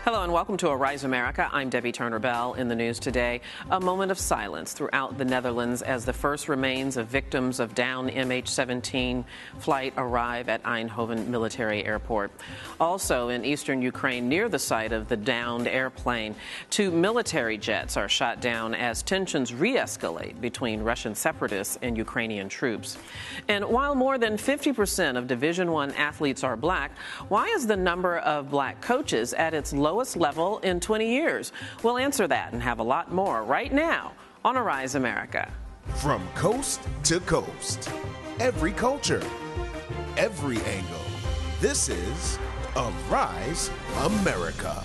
Hello and welcome to Arise America. I'm Debbie Turner-Bell. In the news today, a moment of silence throughout the Netherlands as the first remains of victims of downed MH17 flight arrive at Eindhoven Military Airport. Also in eastern Ukraine, near the site of the downed airplane, 2 military jets are shot down as tensions re-escalate between Russian separatists and Ukrainian troops. And while more than 50% of Division I athletes are black, why is the number of black coaches at its lowest level in 20 years? We'll answer that and have a lot more right now on Arise America. From coast to coast, every culture, every angle. This is Arise America.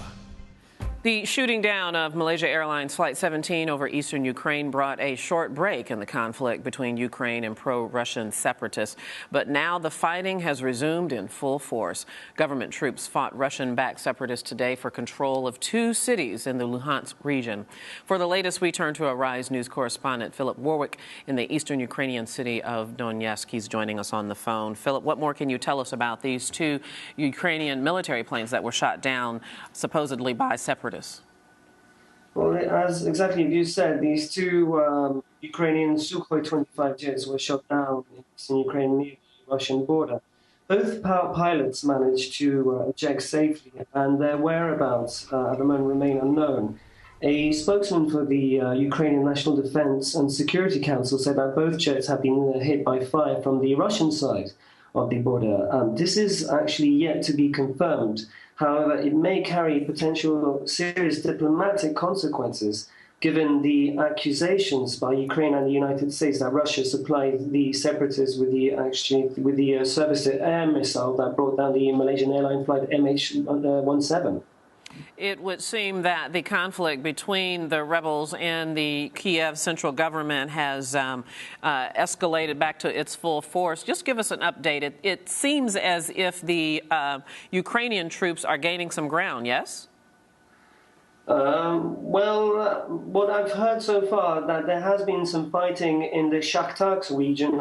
The shooting down of Malaysia Airlines Flight 17 over eastern Ukraine brought a short break in the conflict between Ukraine and pro-Russian separatists. But now the fighting has resumed in full force. Government troops fought Russian-backed separatists today for control of 2 cities in the Luhansk region. For the latest, we turn to Arise News correspondent Philip Warwick in the eastern Ukrainian city of Donetsk. He's joining us on the phone. Philip, what more can you tell us about these 2 Ukrainian military planes that were shot down supposedly by separatists? Well, as exactly as you said, these 2 Ukrainian Sukhoi 25 jets were shot down in eastern Ukraine near the Russian border. Both pilots managed to eject safely, and their whereabouts at the moment remain unknown. A spokesman for the Ukrainian National Defense and Security Council said that both jets have been hit by fire from the Russian side of the border. This is actually yet to be confirmed. However, it may carry potential serious diplomatic consequences, given the accusations by Ukraine and the United States that Russia supplied the separatists with the surface-to-air missile that brought down the Malaysian airline flight MH17. It would seem that the conflict between the rebels and the Kiev central government has escalated back to its full force. Just give us an update. It seems as if the Ukrainian troops are gaining some ground, yes? What I've heard so far, that there has been some fighting in the Shakhtarsk region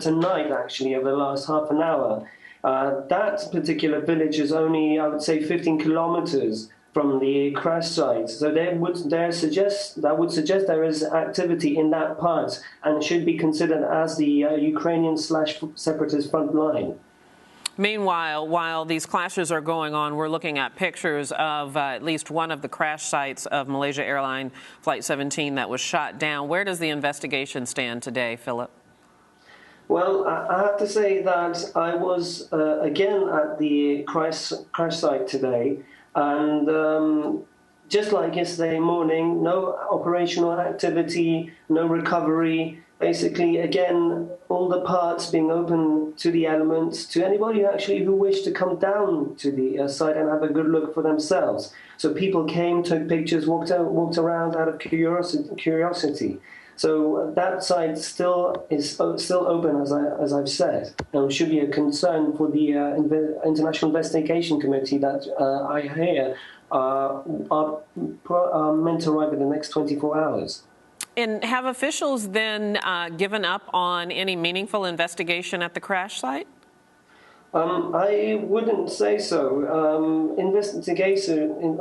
tonight, actually, over the last half an hour. That particular village is only, I would say, 15 kilometers from the crash site. So that would suggest there is activity in that part and should be considered as the Ukrainian/separatist front line. Meanwhile, while these clashes are going on, we're looking at pictures of at least one of the crash sites of Malaysia Airlines Flight 17 that was shot down. Where does the investigation stand today, Philip? Well, I have to say that I was again at the crash site today, and just like yesterday morning, no operational activity, no recovery. Basically, again, all the parts being open to the elements, to anybody actually who wished to come down to the site and have a good look for themselves. So people came, took pictures, walked around out of curiosity. So that site still open, as I've said, and should be a concern for the International Investigation Committee that I hear are meant to arrive in the next 24 hours. And have officials then given up on any meaningful investigation at the crash site? I wouldn't say so. The investigation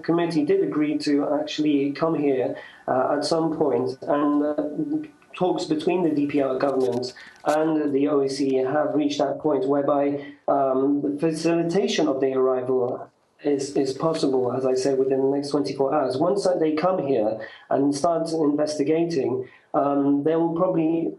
committee did agree to actually come here at some point, and talks between the DPR government and the OSCE have reached that point whereby the facilitation of the arrival is possible, as I said, within the next 24 hours. Once they come here and start investigating, they will probably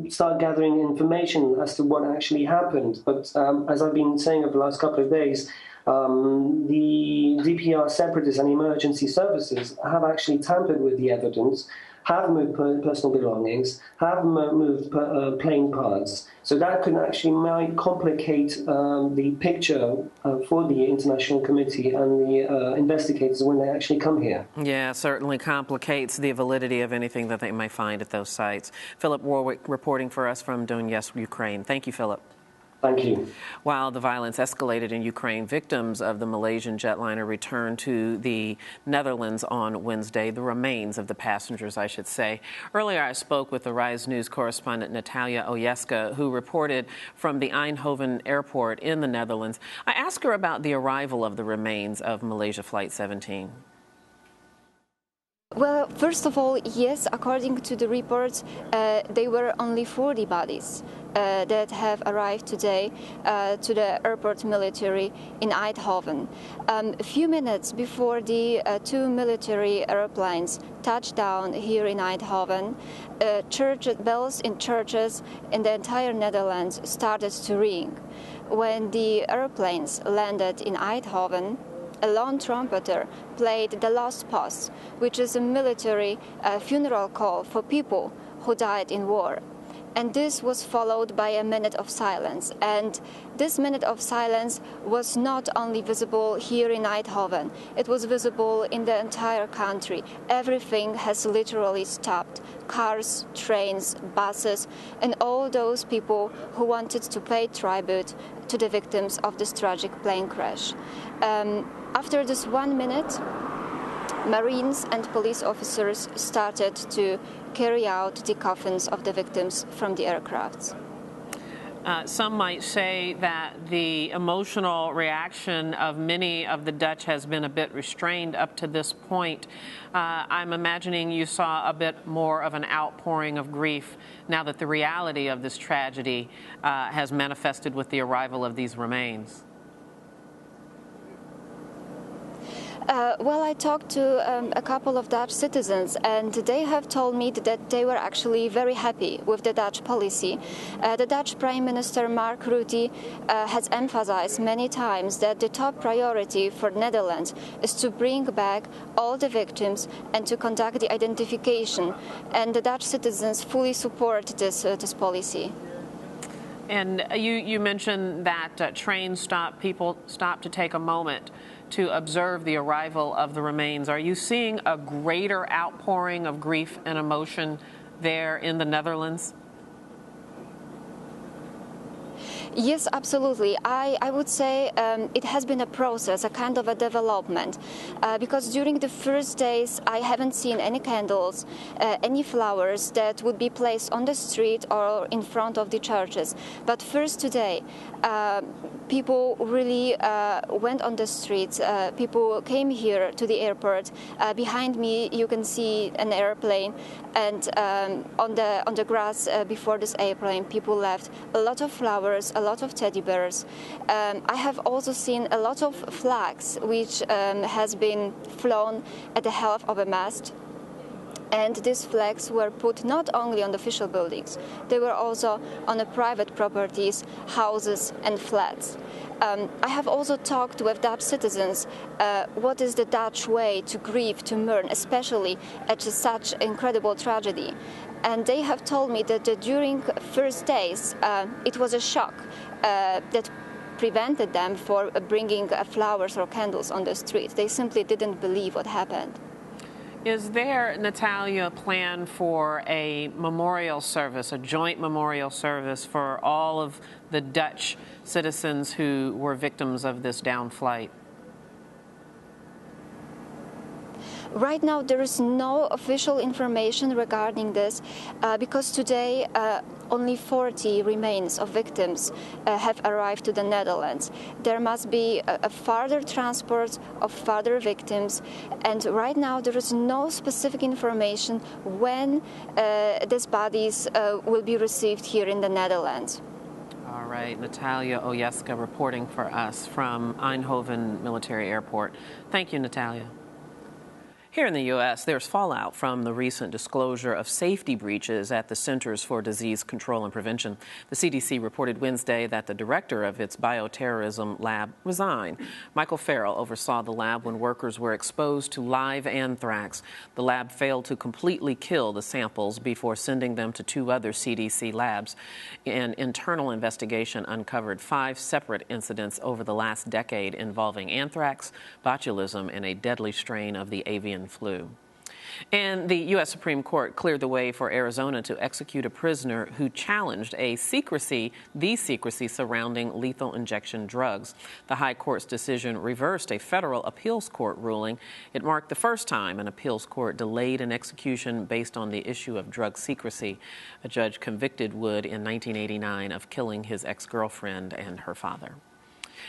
start gathering information as to what actually happened. But as I've been saying over the last couple of days, the DPR separatists and emergency services have actually tampered with the evidence, have moved personal belongings, have moved plane parts. So that could actually might complicate the picture for the International Committee and the investigators when they actually come here. Yeah, it certainly complicates the validity of anything that they might find at those sites. Philip Warwick reporting for us from Donetsk, Ukraine. Thank you, Philip. Thank you. While the violence escalated in Ukraine, victims of the Malaysian jetliner returned to the Netherlands on Wednesday, the remains of the passengers, I should say. Earlier, I spoke with the Rise News correspondent Natalia Ojeska, who reported from the Eindhoven airport in the Netherlands. I asked her about the arrival of the remains of Malaysia Flight 17. Well, first of all, yes, according to the reports, there were only 40 bodies that have arrived today to the airport military in Eindhoven. A few minutes before the two military airplanes touched down here in Eindhoven, church bells in churches in the entire Netherlands started to ring. When the airplanes landed in Eindhoven, a lone trumpeter played the Last Post, which is a military funeral call for people who died in war. And this was followed by a minute of silence. And this minute of silence was not only visible here in Eindhoven, it was visible in the entire country. Everything has literally stopped. Cars, trains, buses, and all those people who wanted to pay tribute to the victims of this tragic plane crash. After this 1 minute, Marines and police officers started to carry out the coffins of the victims from the aircrafts. Some might say that the emotional reaction of many of the Dutch has been a bit restrained up to this point. I'm imagining you saw a bit more of an outpouring of grief now that the reality of this tragedy has manifested with the arrival of these remains. Well, I talked to a couple of Dutch citizens, and they have told me that they were actually very happy with the Dutch policy. The Dutch Prime Minister Mark Rutte has emphasized many times that the top priority for the Netherlands is to bring back all the victims and to conduct the identification, and the Dutch citizens fully support this policy. And you mentioned that trains people stop to take a moment to observe the arrival of the remains. Are you seeing a greater outpouring of grief and emotion there in the Netherlands? Yes, absolutely. I would say it has been a process, a kind of a development, because during the first days I haven't seen any candles, any flowers that would be placed on the street or in front of the churches. But first today, people really went on the streets. People came here to the airport. Behind me, you can see an airplane, and on the grass before this airplane, people left a lot of flowers, a lot of teddy bears. I have also seen a lot of flags which has been flown at the half of a mast. And these flags were put not only on the official buildings, they were also on the private properties, houses and flats. I have also talked with Dutch citizens what is the Dutch way to grieve, to mourn, especially at such incredible tragedy. And they have told me that during first days it was a shock that prevented them from bringing flowers or candles on the street. They simply didn't believe what happened. Is there, Natalia, a plan for a memorial service, a joint memorial service for all of the Dutch citizens who were victims of this down flight? Right now, there is no official information regarding this because today only 40 remains of victims have arrived to the Netherlands. There must be a further transport of further victims, and right now there is no specific information when these bodies will be received here in the Netherlands. All right, Natalia Ojeska reporting for us from Eindhoven Military Airport. Thank you, Natalia. Here in the U.S., there's fallout from the recent disclosure of safety breaches at the Centers for Disease Control and Prevention. The CDC reported Wednesday that the director of its bioterrorism lab resigned. Michael Farrell oversaw the lab when workers were exposed to live anthrax. The lab failed to completely kill the samples before sending them to 2 other CDC labs. An internal investigation uncovered 5 separate incidents over the last decade involving anthrax, botulism, and a deadly strain of the avian flu. And the U.S. Supreme Court cleared the way for Arizona to execute a prisoner who challenged the secrecy surrounding lethal injection drugs. The High Court's decision reversed a federal appeals court ruling. It marked the first time an appeals court delayed an execution based on the issue of drug secrecy. A judge convicted Wood in 1989 of killing his ex-girlfriend and her father.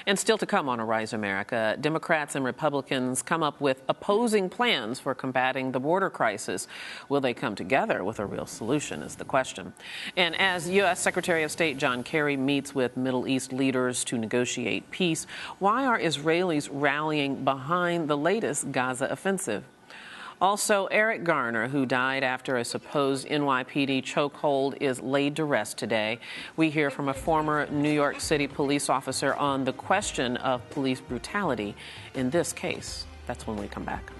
And still to come on Arise America, Democrats and Republicans come up with opposing plans for combating the border crisis. Will they come together with a real solution is the question. And as U.S. Secretary of State John Kerry meets with Middle East leaders to negotiate peace, why are Israelis rallying behind the latest Gaza offensive? Also, Eric Garner, who died after a supposed NYPD chokehold, is laid to rest today. We hear from a former New York City police officer on the question of police brutality in this case. That's when we come back.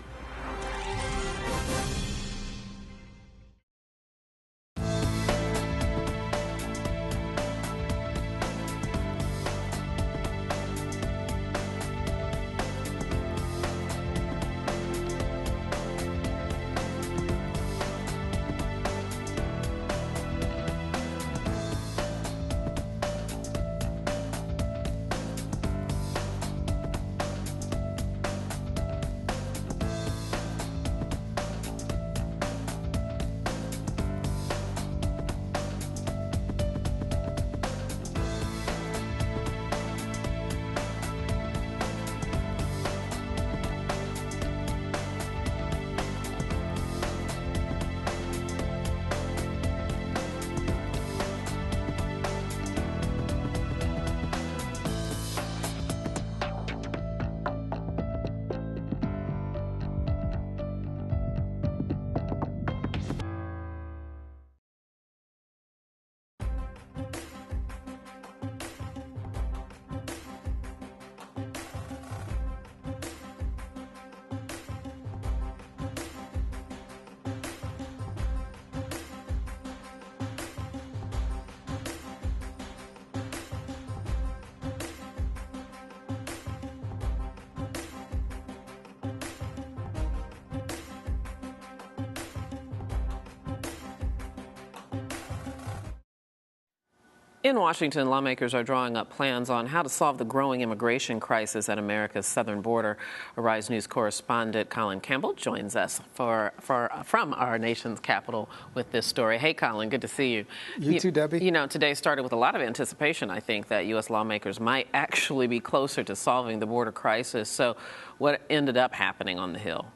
In Washington, lawmakers are drawing up plans on how to solve the growing immigration crisis at America's southern border. Arise News correspondent Colin Campbell joins us from our nation's capital with this story. Hey, Colin, good to see you. You too, Debbie. You know, today started with a lot of anticipation, I think, that U.S. lawmakers might actually be closer to solving the border crisis. So what ended up happening on the Hill?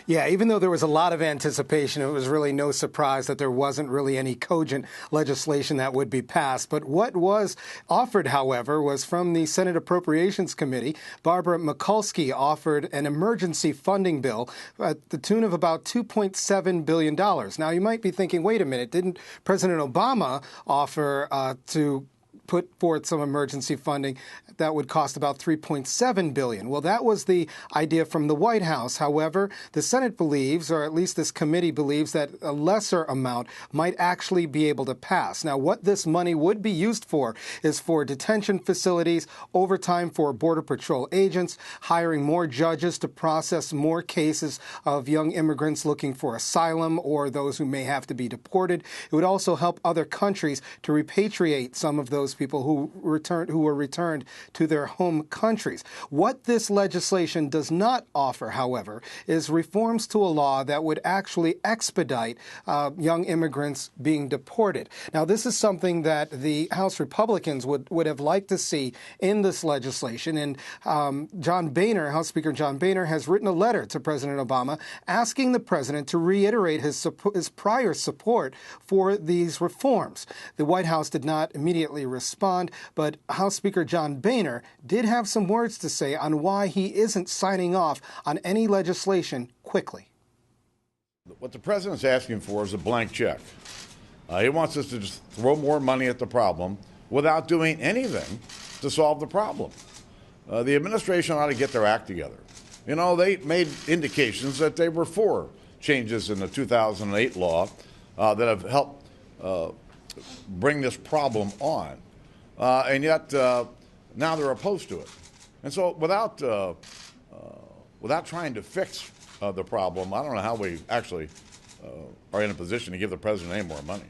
Yeah, even though there was a lot of anticipation, it was really no surprise that there wasn't really any cogent legislation that would be passed. But what was offered, however, was from the Senate Appropriations Committee. Barbara Mikulski offered an emergency funding bill at the tune of about $2.7 billion. Now, you might be thinking, wait a minute, didn't President Obama offer to put forth some emergency funding that would cost about $3.7 billion. Well, that was the idea from the White House. However, the Senate believes, or at least this committee believes, that a lesser amount might actually be able to pass. Now, what this money would be used for is for detention facilities, overtime for Border Patrol agents, hiring more judges to process more cases of young immigrants looking for asylum or those who may have to be deported. It would also help other countries to repatriate some of those people who were returned to their home countries. What this legislation does not offer, however, is reforms to a law that would actually expedite young immigrants being deported. Now, this is something that the House Republicans would have liked to see in this legislation. And John Boehner, House Speaker John Boehner, has written a letter to President Obama asking the president to reiterate his prior support for these reforms. The White House did not immediately respond, but House Speaker John Boehner did have some words to say on why he isn't signing off on any legislation quickly. What the president's asking for is a blank check. He wants us to just throw more money at the problem without doing anything to solve the problem. The administration ought to get their act together. You know, they made indications that they were for changes in the 2008 law that have helped bring this problem on. And yet now they're opposed to it. And so without trying to fix the problem, I don't know how we actually are in a position to give the president any more money.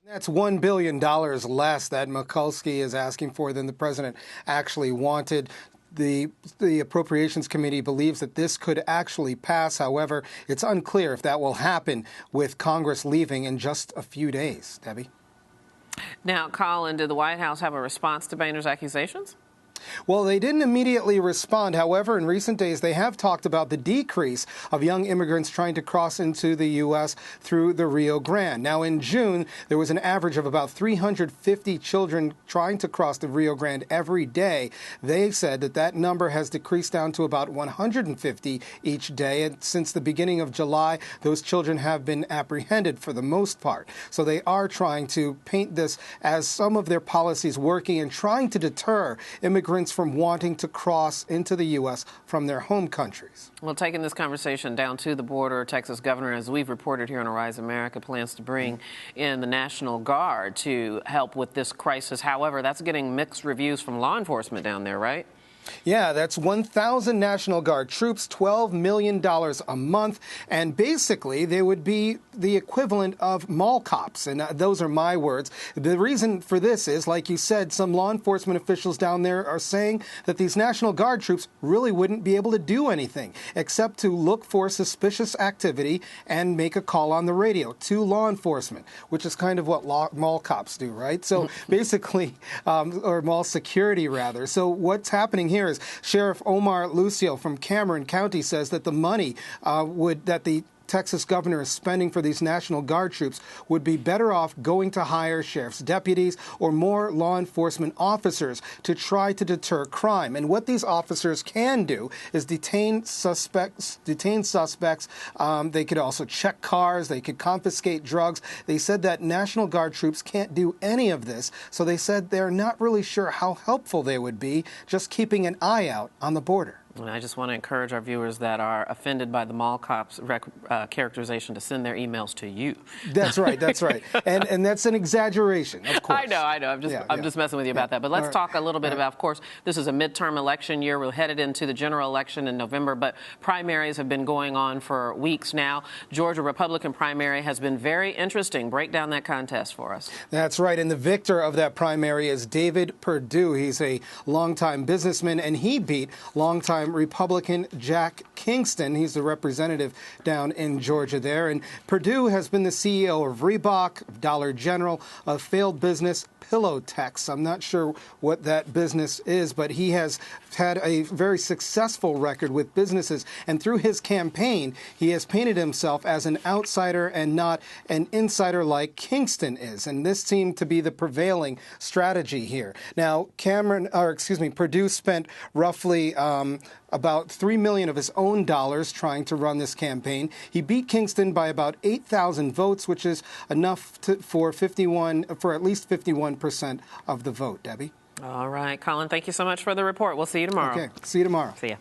That's $1 billion less that Mikulski is asking for than the president actually wanted. The Appropriations Committee believes that this could actually pass. However, it's unclear if that will happen with Congress leaving in just a few days. Debbie? Now, Colin, did the White House have a response to Boehner's accusations? Well, they didn't immediately respond. However, in recent days, they have talked about the decrease of young immigrants trying to cross into the U.S. through the Rio Grande. Now, in June, there was an average of about 350 children trying to cross the Rio Grande every day. They said that that number has decreased down to about 150 each day. And since the beginning of July, those children have been apprehended for the most part. So they are trying to paint this as some of their policies working and trying to deter immigrants from wanting to cross into the U.S. from their home countries. Well, taking this conversation down to the border, Texas governor, as we've reported here on Arise America, plans to bring in the National Guard to help with this crisis. However, that's getting mixed reviews from law enforcement down there, right? Yeah, that's 1,000 National Guard troops, $12 million a month, and basically they would be the equivalent of mall cops, and those are my words. The reason for this is, like you said, some law enforcement officials down there are saying that these National Guard troops really wouldn't be able to do anything except to look for suspicious activity and make a call on the radio to law enforcement, which is kind of what mall cops do, right? So basically, or mall security rather. So what's happening here is Sheriff Omar Lucio from Cameron County says that the money that the Texas governor is spending for these National Guard troops would be better off going to hire sheriff's deputies or more law enforcement officers to try to deter crime. And what these officers can do is detain suspects. They could also check cars. They could confiscate drugs. They said that National Guard troops can't do any of this. So they said they're not really sure how helpful they would be, just keeping an eye out on the border. And I just want to encourage our viewers that are offended by the mall cops characterization to send their emails to you. That's right. That's right. And that's an exaggeration, of course. I know. I'm just messing with you about that. But let's talk a little bit about, of course, this is a midterm election year. We're headed into the general election in November, but primaries have been going on for weeks now. Georgia Republican primary has been very interesting. Break down that contest for us. That's right. And the victor of that primary is David Perdue. He's a longtime businessman, and he beat longtime Republican Jack Kingston. He's the representative down in Georgia there. And Perdue has been the CEO of Reebok, of Dollar General, of failed business Pillowtex. I'm not sure what that business is, but he has had a very successful record with businesses. And through his campaign, he has painted himself as an outsider and not an insider like Kingston is. And this seemed to be the prevailing strategy here. Now, Perdue spent roughly about $3 million of his own dollars trying to run this campaign. He beat Kingston by about 8,000 votes, which is enough for at least 51% of the vote. Debbie? All right, Colin, thank you so much for the report. We'll see you tomorrow. Okay, see you tomorrow. See ya.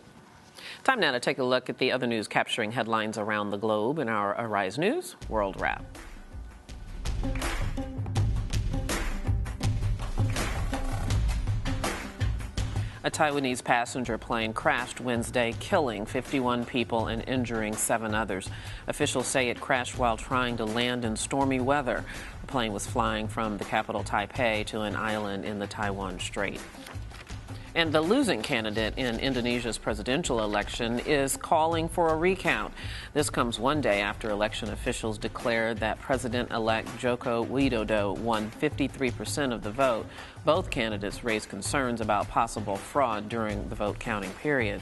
Time now to take a look at the other news capturing headlines around the globe in our Arise News World Wrap. A Taiwanese passenger plane crashed Wednesday, killing 51 people and injuring 7 others. Officials say it crashed while trying to land in stormy weather. The plane was flying from the capital Taipei to an island in the Taiwan Strait. And the losing candidate in Indonesia's presidential election is calling for a recount. This comes one day after election officials declared that President-elect Joko Widodo won 53% of the vote. Both candidates raised concerns about possible fraud during the vote counting period.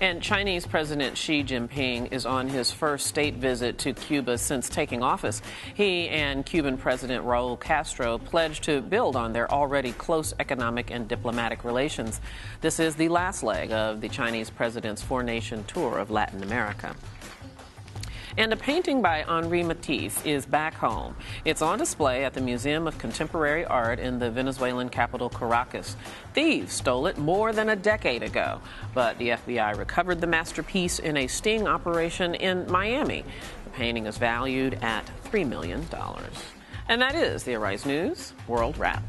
And Chinese President Xi Jinping is on his first state visit to Cuba since taking office. He and Cuban President Raul Castro pledged to build on their already close economic and diplomatic relations. This is the last leg of the Chinese president's 4-nation tour of Latin America. And a painting by Henri Matisse is back home. It's on display at the Museum of Contemporary Art in the Venezuelan capital, Caracas. Thieves stole it more than a decade ago, but the FBI recovered the masterpiece in a sting operation in Miami. The painting is valued at $3 million. And that is the Arise News World Wrap.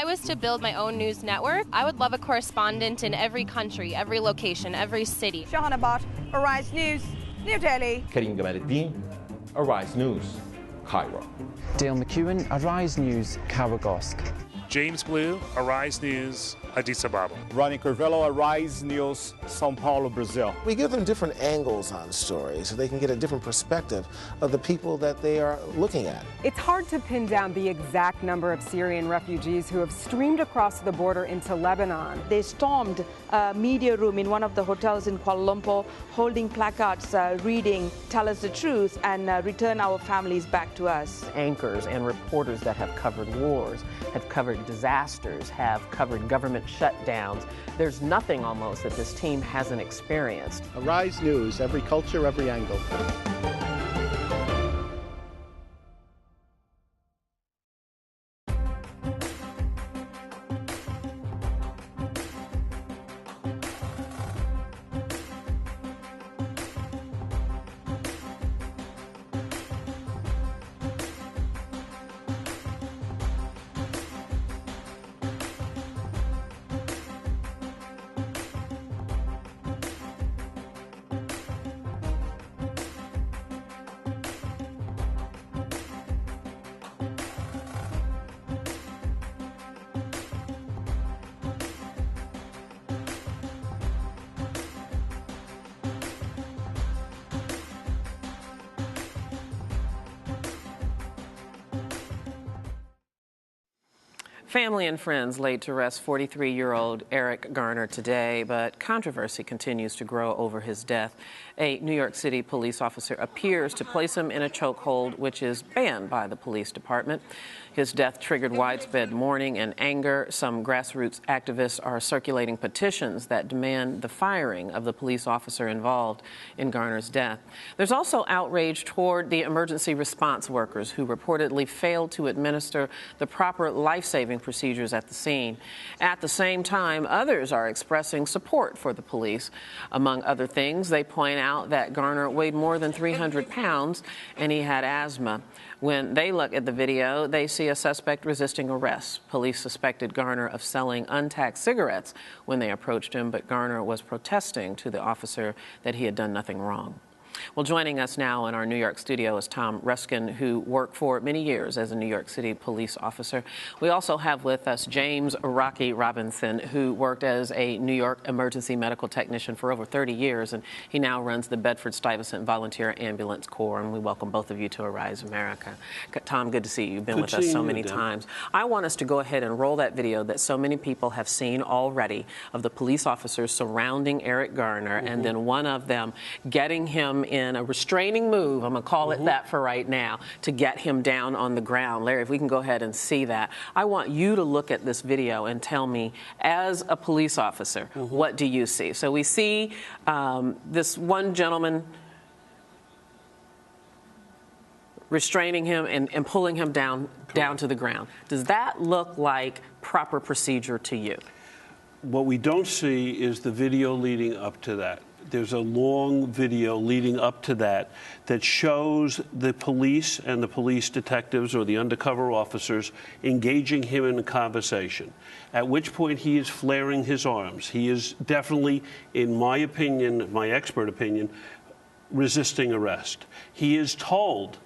I was to build my own news network, I would love a correspondent in every country, every location, every city. Shahana Bhatt, Arise News, New Delhi. Karim Gamaluddin, Arise News, Cairo. Dale McEwen, Arise News, Karagosk. James Blue, Arise News, Addis Ababa. Ronnie Corvello, Arise News, São Paulo, Brazil. We give them different angles on stories so they can get a different perspective of the people that they are looking at. It's hard to pin down the exact number of Syrian refugees who have streamed across the border into Lebanon. They stormed a media room in one of the hotels in Kuala Lumpur, holding placards reading, "Tell us the truth and return our families back to us." Anchors and reporters that have covered wars, have covered disasters, have covered government shutdowns. There's nothing almost that this team hasn't experienced. Arise News, every culture, every angle. Family and friends laid to rest 43-year-old Eric Garner today, but controversy continues to grow over his death. A New York City police officer appears to place him in a chokehold, which is banned by the police department. His death triggered widespread mourning and anger. Some grassroots activists are circulating petitions that demand the firing of the police officer involved in Garner's death. There's also outrage toward the emergency response workers who reportedly failed to administer the proper life-saving procedures at the scene. At the same time, others are expressing support for the police. Among other things, they point out that Garner weighed more than 300 pounds and he had asthma. When they look at the video, they see a suspect resisting arrest. Police suspected Garner of selling untaxed cigarettes when they approached him, but Garner was protesting to the officer that he had done nothing wrong. Well, joining us now in our New York studio is Tom Ruskin, who worked for many years as a New York City police officer. We also have with us James Rocky Robinson, who worked as a New York emergency medical technician for over 30 years, and he now runs the Bedford-Stuyvesant Volunteer Ambulance Corps, and we welcome both of you to Arise America. Tom, good to see you. You've been with us so many times. I want us to go ahead and roll that video that so many people have seen already of the police officers surrounding Eric Garner, and then one of them getting him in a restraining move, I'm going to call it that for right now, to get him down on the ground. Larry, if we can go ahead and see that. I want you to look at this video and tell me, as a police officer, what do you see? So we see this one gentleman restraining him and pulling him down to the ground. Does that look like proper procedure to you? What we don't see is the video leading up to that. There's a long video leading up to that that shows the police and the police detectives or the undercover officers engaging him in a conversation, at which point he is flaring his arms. He is definitely, in my opinion, my expert opinion, resisting arrest. He is told,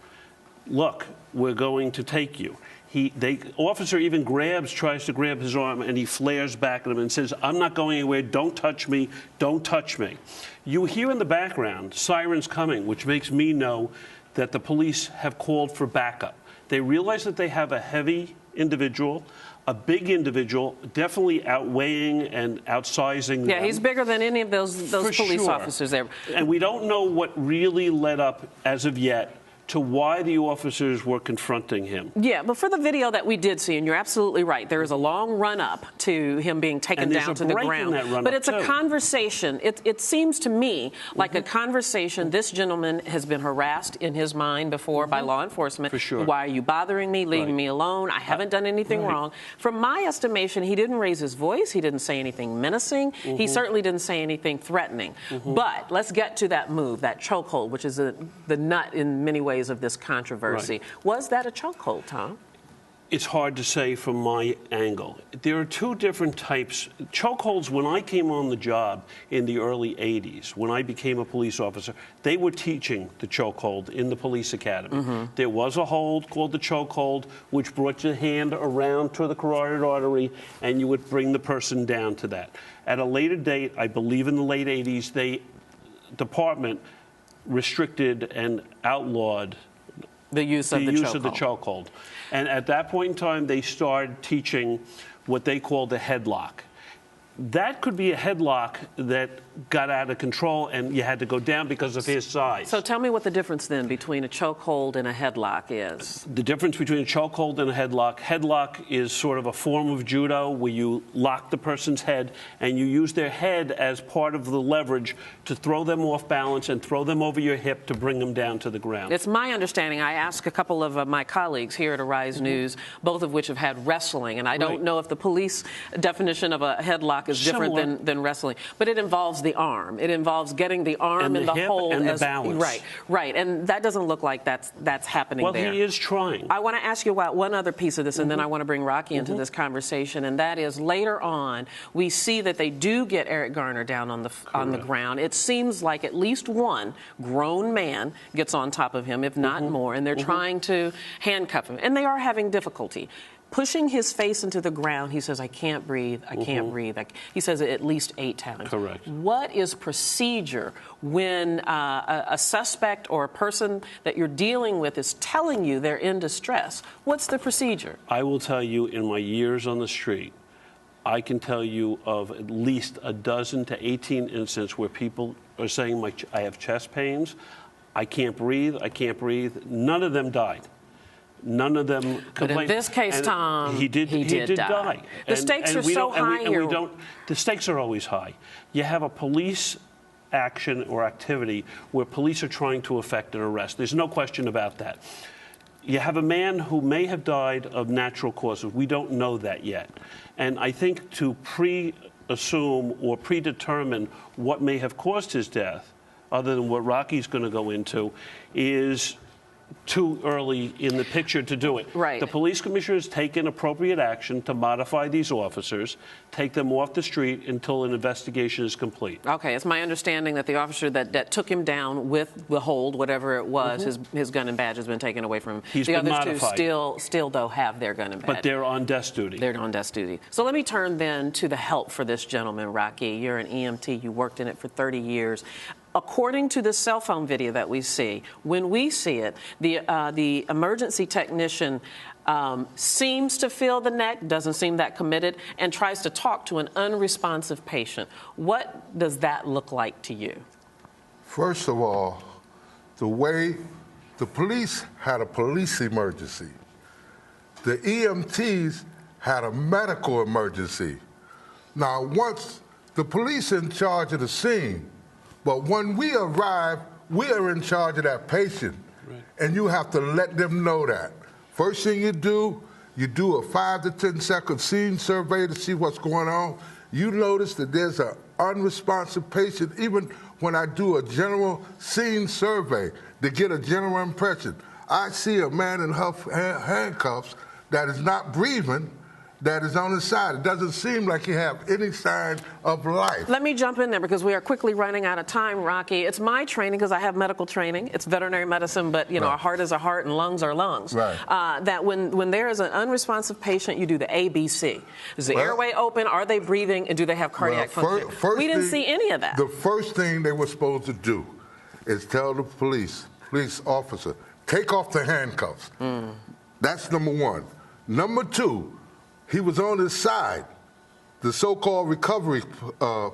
look, we're going to take you. The officer even tries to grab his arm, and he flares back at him and says, I'm not going anywhere, don't touch me, don't touch me. You hear in the background sirens coming, which makes me know that the police have called for backup. They realize that they have a heavy individual, a big individual, definitely outweighing and outsizing them. Yeah, he's bigger than any of those police officers there. And we don't know what really led up, as of yet, to why the officers were confronting him. Yeah, but for the video that we did see, and you're absolutely right, there is a long run-up to him being taken down to the ground. But it's a conversation. It seems to me like a conversation. This gentleman has been harassed in his mind before by law enforcement. For sure. Why are you bothering me, leaving me alone? I haven't done anything wrong. From my estimation, he didn't raise his voice. He didn't say anything menacing. He certainly didn't say anything threatening. But let's get to that move, that chokehold, which is the nut in many ways of this controversy. Was that a chokehold, Tom? It's hard to say from my angle. There are two different types. Chokeholds, when I came on the job in the early 80s, when I became a police officer, they were teaching the chokehold in the police academy. There was a hold called the chokehold, which brought your hand around to the carotid artery, and you would bring the person down to that. At a later date, I believe in the late 80s, the department restricted and outlawed the use of the chokehold. And at that point in time, they started teaching what they called the headlock. That could be a headlock that got out of control and you had to go down because of his size. So tell me what the difference then between a chokehold and a headlock is. The difference between a chokehold and a headlock is sort of a form of judo where you lock the person's head and you use their head as part of the leverage to throw them off balance and throw them over your hip to bring them down to the ground. It's my understanding, I asked a couple of my colleagues here at Arise News, both of which have had wrestling, and I don't know if the police definition of a headlock is different than wrestling, but it involves the arm. It involves getting the arm in the hold and the balance. Right, and that doesn't look like that's happening there. Well, he is trying. I want to ask you about one other piece of this, and then I want to bring Rocky into this conversation, and that is later on we see that they do get Eric Garner down on the ground. It seems like at least one grown man gets on top of him, if not more, and they're trying to handcuff him, and they are having difficulty. Pushing his face into the ground, he says, I can't breathe, I can't breathe. He says it at least 8 times. Correct. What is procedure when a suspect or a person that you're dealing with is telling you they're in distress? What's the procedure? I will tell you, in my years on the street, I can tell you of at least a dozen to 18 instances where people are saying, I have chest pains, I can't breathe, I can't breathe. None of them died. None of them complained. But in this case, Tom, he did die. The stakes are so high here. The stakes are always high. You have a police action or activity where police are trying to effect an arrest. There's no question about that. You have a man who may have died of natural causes. We don't know that yet. And I think to pre-assume or predetermine what may have caused his death, other than what Rocky's going to go into, is too early in the picture to do it. Right. The police commissioner has taken appropriate action to modify these officers, take them off the street until an investigation is complete. Okay, it's my understanding that the officer that took him down with the hold, whatever it was, his gun and badge has been taken away from him. He's the been others modified. two still though have their gun and badge. But they're on desk duty. They're on desk duty. So let me turn then to the help for this gentleman, Rocky. You're an EMT. You worked in it for 30 years. According to the cell phone video that we see, when we see it, the emergency technician seems to feel the neck, doesn't seem that committed, and tries to talk to an unresponsive patient. What does that look like to you? First of all, the way the police had a police emergency, the EMTs had a medical emergency. Now, once the police are in charge of the scene, but when we arrive, we are in charge of that patient, and you have to let them know that. First thing you do a 5 to 10 second scene survey to see what's going on. You notice that there's an unresponsive patient, even when I do a general scene survey to get a general impression. I see a man in handcuffs that is not breathing, that is on his side. It doesn't seem like he has any sign of life. Let me jump in there because we are quickly running out of time, Rocky. It's my training because I have medical training. It's veterinary medicine, but you know, a heart is a heart and lungs are lungs. Right. That when there is an unresponsive patient, you do the ABC. Is the airway open? Are they breathing? And do they have cardiac function? We didn't see any of that. The first thing they were supposed to do is tell the police officer, take off the handcuffs. That's number one. Number two, he was on his side, the so-called recovery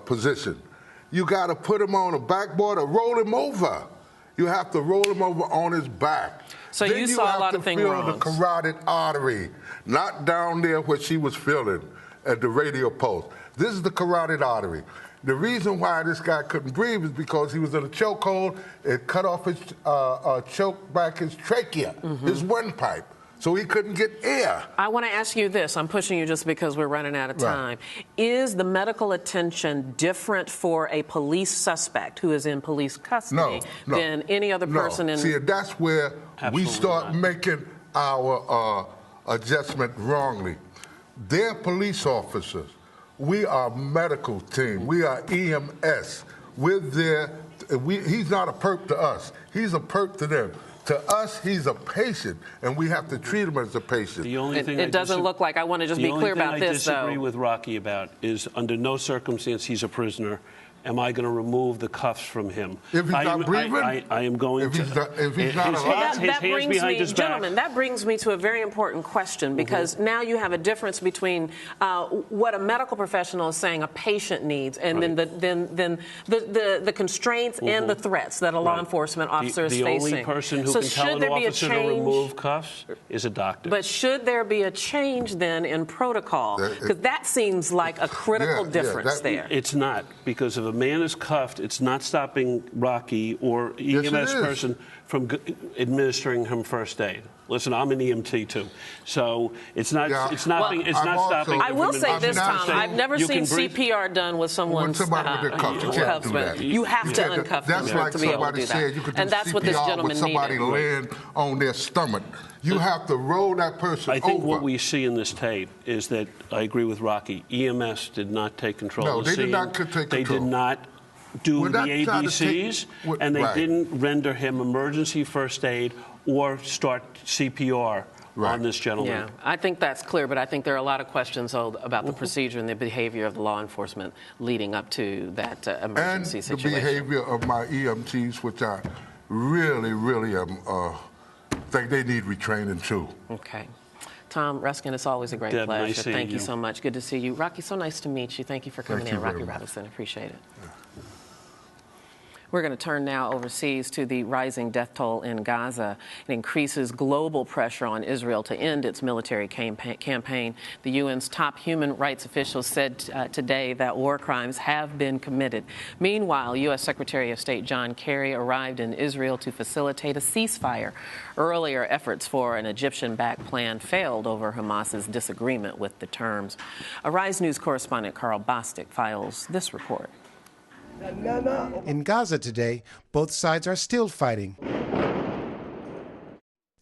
position. You got to put him on a backboard or roll him over. You have to roll him over on his back. So then you saw a lot of things wrong. The carotid artery, not down there where she was feeling at the radio post. This is the carotid artery. The reason why this guy couldn't breathe is because he was in a chokehold. It cut off his choke back his trachea, his windpipe. So he couldn't get air. I want to ask you this. I'm pushing you just because we're running out of time. Is the medical attention different for a police suspect who is in police custody than any other person in... See, that's where we start making our adjustment wrongly. They're police officers. We are medical team. We are EMS. We're there. He's not a perp to us. He's a perp to them. To us, he's a patient, and we have to treat him as a patient. The only thing it doesn't look like, I want to just be clear about this, though. The only thing I disagree with Rocky about is under no circumstance he's a prisoner. Am I going to remove the cuffs from him? If he's not breathing? I am going to. If he's not alive? That brings me, gentlemen, that brings me to a very important question, because now you have a difference between what a medical professional is saying a patient needs, and then the constraints and the threats that a law enforcement officer is facing. The only person who can tell an officer to remove cuffs is a doctor. But should there be a change then in protocol? Because that seems like a critical difference there. It's not, because if a man is cuffed, it's not stopping Rocky or EMS person from administering him first aid. Listen, I'm an EMT too, so it's not. Yeah. It's not. It's not stopping. I will say this, Tom. I've never seen breathe. CPR done with someone's cuffs. You have to uncuff them to be able to do that. And that's what this gentleman needed. Somebody laying on their stomach. You have to roll that person over. I think what we see in this tape is that I agree with Rocky. EMS did not take control of the scene. No, they did not take control. They did not do the ABCs, and they didn't render him emergency first aid or start CPR on this gentleman. Yeah, I think that's clear, but I think there are a lot of questions about the procedure and the behavior of the law enforcement leading up to that emergency situation. And the behavior of my EMTs, which I really think they need retraining too. Okay. Tom Ruskin, it's always a great pleasure. Nice Thank you so much. Good to see you. Rocky, so nice to meet you. Thank you for coming in. Rocky Robinson, appreciate it. Yeah. We're going to turn now overseas to the rising death toll in Gaza. It increases global pressure on Israel to end its military campaign. The UN's top human rights officials said today that war crimes have been committed. Meanwhile, U.S. Secretary of State John Kerry arrived in Israel to facilitate a ceasefire. Earlier efforts for an Egyptian-backed plan failed over Hamas's disagreement with the terms. Arise News correspondent Carl Bostic files this report. In Gaza today, both sides are still fighting.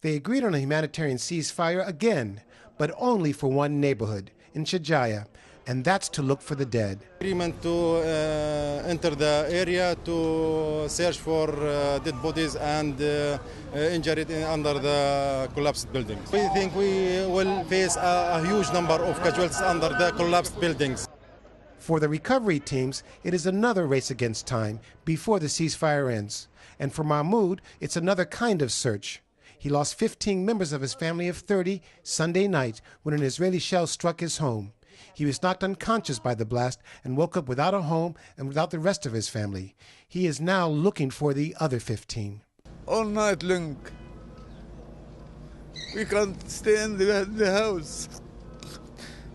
They agreed on a humanitarian ceasefire again, but only for one neighborhood, in Shajaya, and that's to look for the dead. Agreement to enter the area to search for dead bodies and injured under the collapsed buildings. We think we will face a huge number of casualties under the collapsed buildings. For the recovery teams, it is another race against time before the ceasefire ends. And for Mahmoud, it's another kind of search. He lost 15 members of his family of 30 Sunday night when an Israeli shell struck his home. He was knocked unconscious by the blast and woke up without a home and without the rest of his family. He is now looking for the other 15. All night long, we can't stay in the house.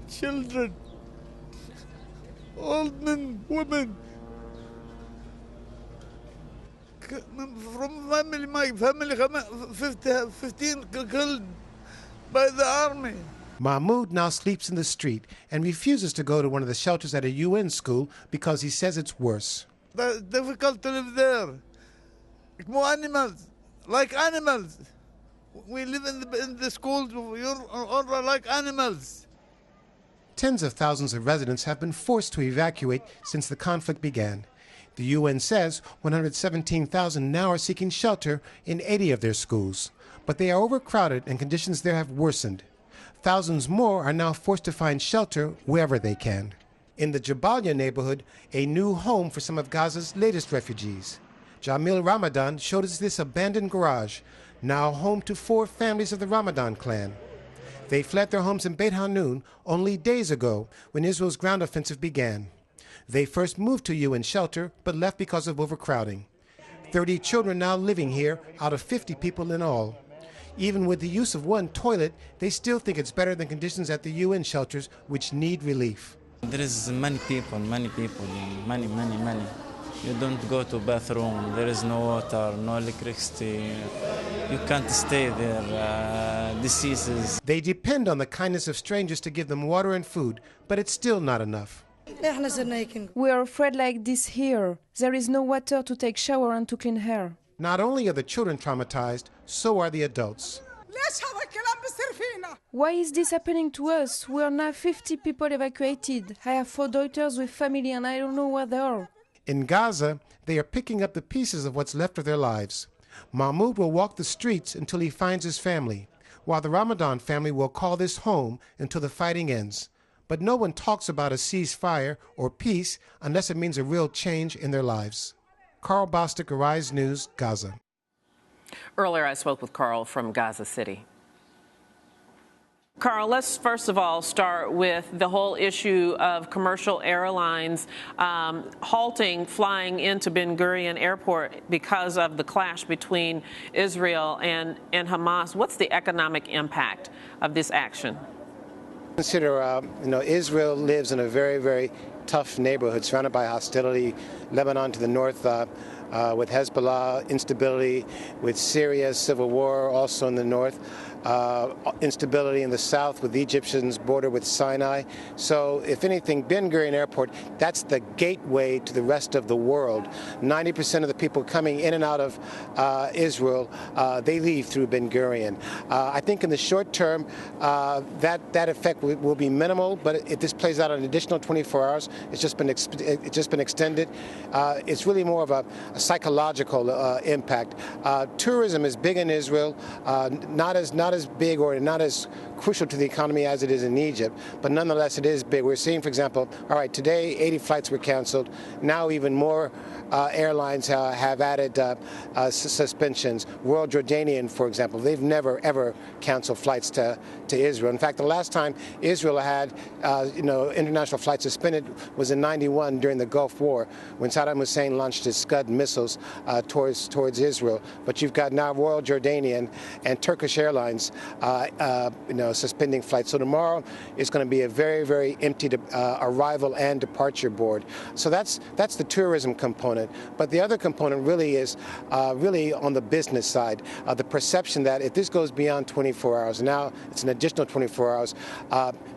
Children, old men, women. From family, my family, 15 killed by the army. Mahmoud now sleeps in the street and refuses to go to one of the shelters at a UN school because he says it's worse. It's difficult to live there. More animals, like animals. We live in the schools, you're like animals. Tens of thousands of residents have been forced to evacuate since the conflict began. The UN says 117,000 now are seeking shelter in 80 of their schools. But they are overcrowded and conditions there have worsened. Thousands more are now forced to find shelter wherever they can. In the Jabalia neighborhood, a new home for some of Gaza's latest refugees. Jamil Ramadan showed us this abandoned garage, now home to 4 families of the Ramadan clan. They fled their homes in Beit Hanun only days ago when Israel's ground offensive began. They first moved to UN shelter but left because of overcrowding. 30 children now living here out of 50 people in all. Even with the use of one toilet, they still think it's better than conditions at the UN shelters, which need relief. There is many people, many. You don't go to bathroom, there is no water, no electricity. You can't stay there, diseases. They depend on the kindness of strangers to give them water and food, but it's still not enough. We are afraid like this here. There is no water to take shower and to clean hair. Not only are the children traumatized, so are the adults. Why is this happening to us? We are now 50 people evacuated. I have 4 daughters with family and I don't know where they are. In Gaza, they are picking up the pieces of what's left of their lives. Mahmoud will walk the streets until he finds his family, while the Ramadan family will call this home until the fighting ends. But no one talks about a ceasefire or peace unless it means a real change in their lives. Carl Bostic, Arise News, Gaza. Earlier, I spoke with Carl from Gaza City. Carl, let's first of all start with the whole issue of commercial airlines halting flying into Ben Gurion Airport because of the clash between Israel and Hamas. What's the economic impact of this action? Consider, Israel lives in a very, very tough neighborhood surrounded by hostility. Lebanon to the north with Hezbollah, instability, with Syria's civil war also in the north. Instability in the south with the Egyptians border with Sinai. So if anything, Ben Gurion Airport, that's the gateway to the rest of the world. 90% of the people coming in and out of Israel, they leave through Ben Gurion. I think in the short term, that effect will be minimal, but if this plays out an additional 24 hours, it's just been extended. It's really more of a psychological impact. Tourism is big in Israel, not as big or not as crucial to the economy as it is in Egypt, but nonetheless it is big. We're seeing, for example, all right, today 80 flights were canceled. Now even more airlines have added suspensions. Royal Jordanian, for example, they've never ever canceled flights to Israel. In fact, the last time Israel had international flights suspended was in '91 during the Gulf War when Saddam Hussein launched his Scud missiles towards Israel. But you've got now Royal Jordanian and Turkish Airlines suspending flights. So tomorrow is going to be a very, very empty arrival and departure board. So that's the tourism component. But the other component really is really on the business side. The perception that if this goes beyond 24 hours, now it's an additional 24 hours,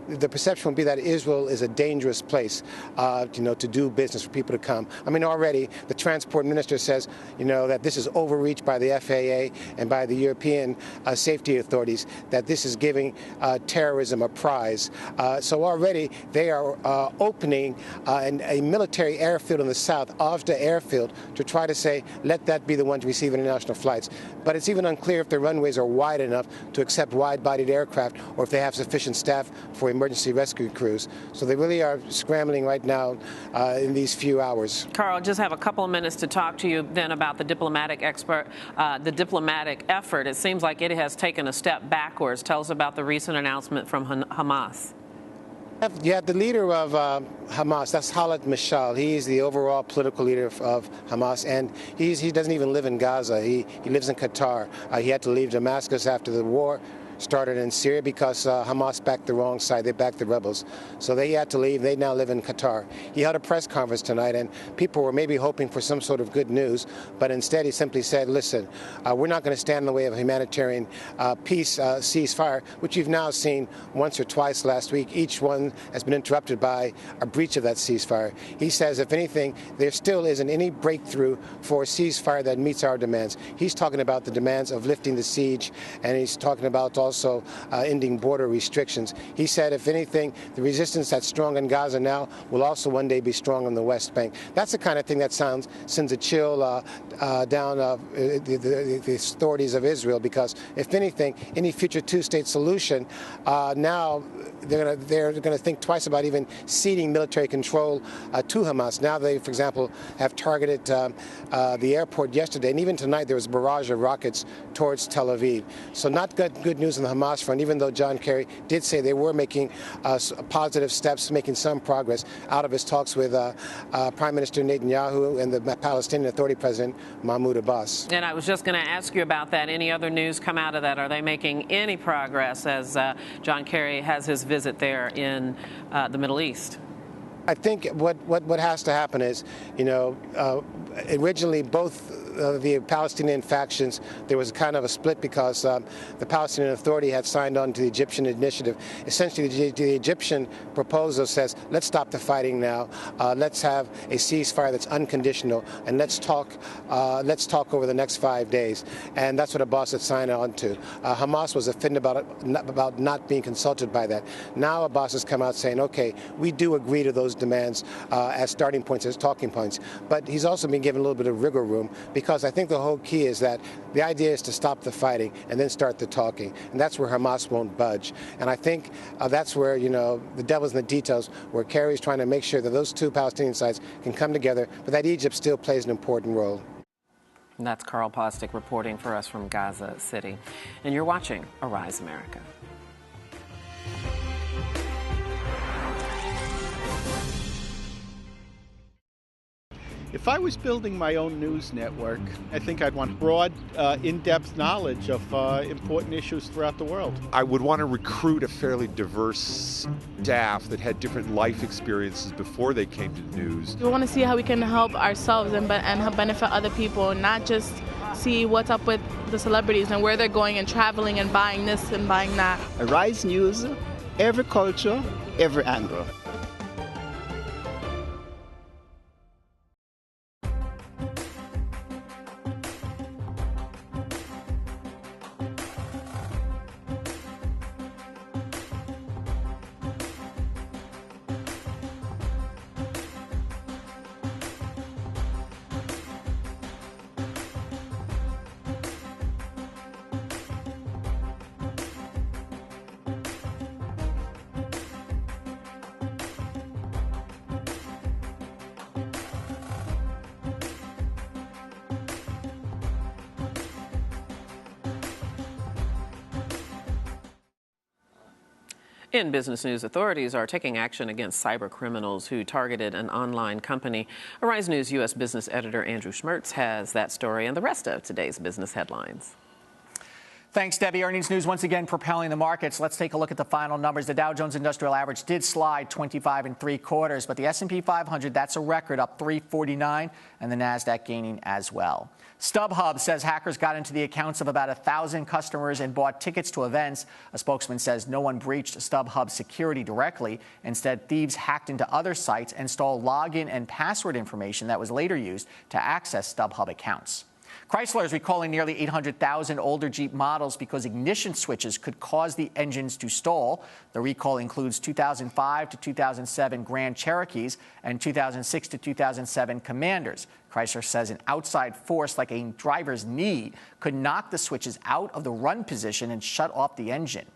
the perception will be that Israel is a dangerous place, to do business for people to come. I mean, already the transport minister says, that this is overreach by the FAA and by the European safety authorities, that this is giving terrorism a prize. So already they are opening a military airfield in the south, Avda Airfield, to try to say, let that be the one to receive international flights. But it's even unclear if the runways are wide enough to accept wide-bodied aircraft or if they have sufficient staff for emergency rescue crews. So they really are scrambling right now in these few hours. Carl, just have a couple of minutes to talk to you then about the diplomatic effort. It seems like it has taken a step backwards. Tell us about the recent announcement from Hamas. You have the leader of Hamas, that's Khaled Mashal. He's the overall political leader of Hamas, and he doesn't even live in Gaza. He lives in Qatar. He had to leave Damascus after the war started in Syria because Hamas backed the wrong side. They backed the rebels. So they had to leave. They now live in Qatar. He held a press conference tonight, and people were maybe hoping for some sort of good news, but instead he simply said, listen, we're not going to stand in the way of a humanitarian peace ceasefire, which you've now seen once or twice last week. Each one has been interrupted by a breach of that ceasefire. He says, if anything, there still isn't any breakthrough for a ceasefire that meets our demands. He's talking about the demands of lifting the siege, and he's talking about also ending border restrictions. He said, if anything, the resistance that's strong in Gaza now will also one day be strong on the West Bank. That's the kind of thing that sends a chill down the authorities of Israel, because if anything, any future two-state solution, now they're going to think twice about even ceding military control to Hamas. Now they, for example, have targeted the airport yesterday, and even tonight there was a barrage of rockets towards Tel Aviv. So not good news on the Hamas front, even though John Kerry did say they were making positive steps, making some progress out of his talks with Prime Minister Netanyahu and the Palestinian Authority President Mahmoud Abbas. And I was just going to ask you about that. Any other news come out of that? Are they making any progress as John Kerry has his visit there in the Middle East? I think what has to happen is, originally both the Palestinian factions, there was kind of a split because the Palestinian Authority had signed on to the Egyptian initiative. Essentially, the Egyptian proposal says, let's stop the fighting now, let's have a ceasefire that's unconditional, and let's talk over the next 5 days. And that's what Abbas had signed on to. Hamas was offended about not being consulted by that. Now Abbas has come out saying, okay, we do agree to those demands as starting points, as talking points. But he's also been given a little bit of wiggle room, because I think the whole key is that the idea is to stop the fighting and then start the talking. And that's where Hamas won't budge. And I think that's where, the devil's in the details, where Kerry's trying to make sure that those two Palestinian sides can come together, but that Egypt still plays an important role. And that's Carl Postic reporting for us from Gaza City. And you're watching Arise America. If I was building my own news network, I think I'd want broad, in-depth knowledge of important issues throughout the world. I would want to recruit a fairly diverse staff that had different life experiences before they came to news. We want to see how we can help ourselves and help benefit other people, not just see what's up with the celebrities and where they're going and traveling and buying this and buying that. Arise News, every culture, every angle. In business news, authorities are taking action against cyber criminals who targeted an online company. Arise News U.S. business editor Andrew Schmertz has that story and the rest of today's business headlines. Thanks, Debbie. Earnings news once again propelling the markets. Let's take a look at the final numbers. The Dow Jones Industrial Average did slide 25 3/4, but the S&P 500, that's a record, up 349, and the Nasdaq gaining as well. StubHub says hackers got into the accounts of about 1,000 customers and bought tickets to events. A spokesman says no one breached StubHub security directly. Instead, thieves hacked into other sites and stole login and password information that was later used to access StubHub accounts. Chrysler is recalling nearly 800,000 older Jeep models because ignition switches could cause the engines to stall. The recall includes 2005 to 2007 Grand Cherokees and 2006 to 2007 Commanders. Chrysler says an outside force like a driver's knee could knock the switches out of the run position and shut off the engine.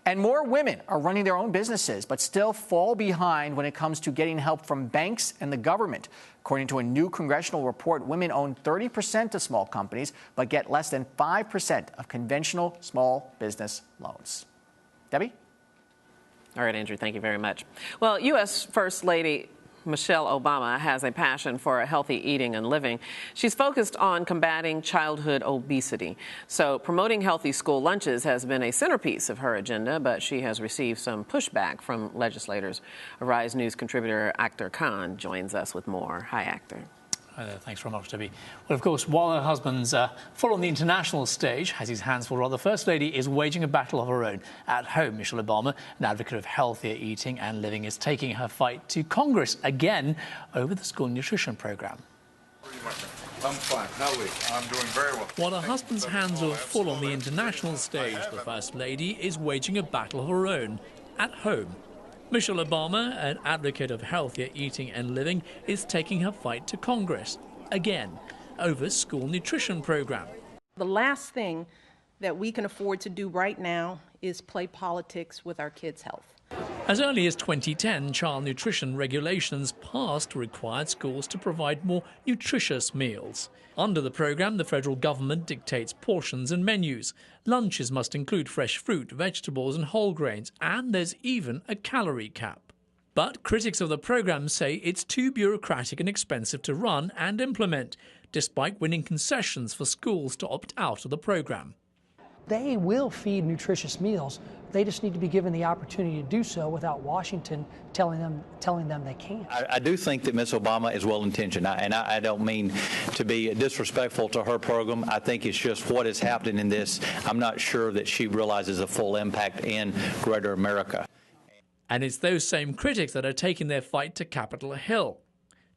And more women are running their own businesses, but still fall behind when it comes to getting help from banks and the government. According to a new congressional report, women own 30% of small companies, but get less than 5% of conventional small business loans. Debbie? All right, Andrew, thank you very much. Well, U.S. First Lady Michelle Obama has a passion for healthy eating and living. She's focused on combating childhood obesity. So promoting healthy school lunches has been a centerpiece of her agenda, but she has received some pushback from legislators. Arise News contributor Akhtar Khan joins us with more. Hi, Akhtar. Hi there. Thanks very much, Debbie. Well, of course, while her husband's full on the international stage, has his hands full, the First Lady is waging a battle of her own. At home, Michelle Obama, an advocate of healthier eating and living, is taking her fight to Congress again over the school nutrition program. I'm fine. I'm doing very well. While her husband's hands are full on the international stage, the First Lady is waging a battle of her own at home. Michelle Obama, an advocate of healthier eating and living, is taking her fight to Congress, again, over school nutrition program. The last thing that we can afford to do right now is play politics with our kids' health. As early as 2010, child nutrition regulations passed required schools to provide more nutritious meals. Under the program, the federal government dictates portions and menus. Lunches must include fresh fruit, vegetables and whole grains, and there's even a calorie cap. But critics of the program say it's too bureaucratic and expensive to run and implement, despite winning concessions for schools to opt out of the program. They will feed nutritious meals. They just need to be given the opportunity to do so without Washington telling them they can't. I do think that Ms. Obama is well-intentioned, and I don't mean to be disrespectful to her program. I think it's just what is happening in this. I'm not sure that she realizes the full impact in greater America. And it's those same critics that are taking their fight to Capitol Hill.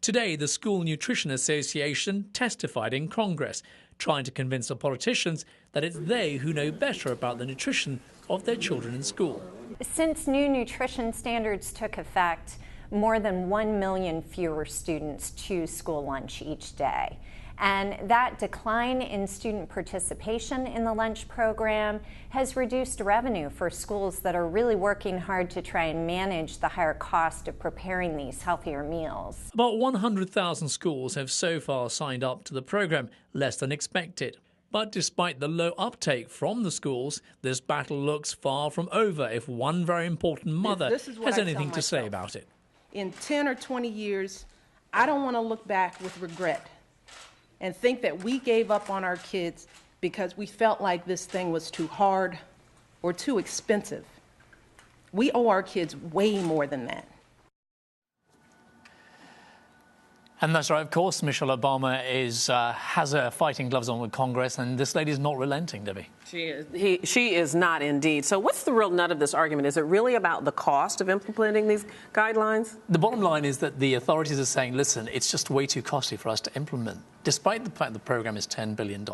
Today, the School Nutrition Association testified in Congress, trying to convince the politicians that it's they who know better about the nutrition of their children in school. Since new nutrition standards took effect, more than 1 million fewer students choose school lunch each day. And that decline in student participation in the lunch program has reduced revenue for schools that are really working hard to try and manage the higher cost of preparing these healthier meals. About 100,000 schools have so far signed up to the program, less than expected. But despite the low uptake from the schools, this battle looks far from over if one very important mother has anything to say about it. In 10 or 20 years, I don't want to look back with regret and think that we gave up on our kids because we felt like this thing was too hard or too expensive. We owe our kids way more than that. And that's right, of course, Michelle Obama has her fighting gloves on with Congress, and this lady's not relenting, Debbie. She is not indeed. So what's the real nut of this argument? Is it really about the cost of implementing these guidelines? The bottom line is that the authorities are saying, listen, it's just way too costly for us to implement. Despite the fact the program is $10 billion,